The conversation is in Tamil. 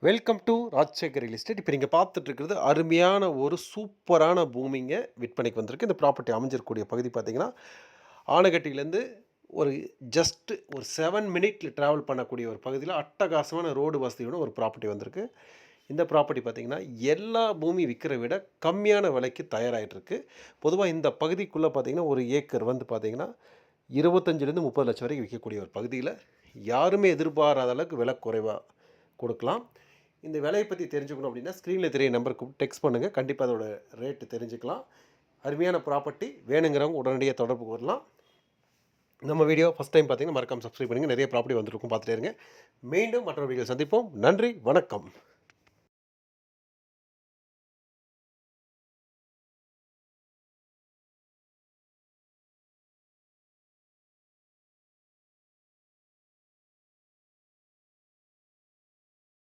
Welcome to Rajasekar real estate. இப்போ நீங்கள் பார்த்துட்டு இருக்கிறது அருமையான ஒரு சூப்பரான பூமிங்க விற்பனைக்கு வந்திருக்கு. இந்த ப்ராப்பர்ட்டி அமைஞ்சிருக்கக்கூடிய பகுதி பார்த்தீங்கன்னா, ஆனகட்டியிலேருந்து ஒரு ஒரு 7 மினிட்ல ட்ராவல் பண்ணக்கூடிய ஒரு பகுதியில் அட்டகாசமான ரோடு வசதியோட ஒரு ப்ராப்பர்ட்டி வந்திருக்கு. இந்த ப்ராப்பர்ட்டி பார்த்தீங்கன்னா, எல்லா பூமி விற்கிற விட கம்மியான விலைக்கு தயாராகிட்டு இருக்கு. பொதுவாக இந்த பகுதிக்குள்ளே பார்த்தீங்கன்னா, ஒரு ஏக்கர் வந்து பார்த்தீங்கன்னா 25லேருந்து 30 லட்சம் வரைக்கும் விற்கக்கூடிய ஒரு பகுதியில் யாருமே எதிர்பாராத அளவுக்கு விலை குறைவாக கொடுக்கலாம். இந்த விலையை பற்றி தெரிஞ்சுக்கணும் அப்படின்னா ஸ்க்ரீனில் தெரிய நம்பருக்கு டெக்ஸ்ட் பண்ணுங்கள். கண்டிப்பாக அதோட ரேட்டு தெரிஞ்சுக்கலாம். அருமையான ப்ராப்பர்ட்டி வேணுங்கிறவங்க உடனடியாக தொடர்பு கொள்ளலாம். நம்ம வீடியோ ஃபஸ்ட் டைம் பார்த்தீங்கன்னா மறக்காம சப்ஸ்கிரைப் பண்ணுங்கள். நிறைய ப்ராப்பர்ட்டி வந்துருக்கும், பார்த்துட்டே இருங்க. மீண்டும் மற்றொரு வீடியோ சந்திப்போம். நன்றி, வணக்கம்.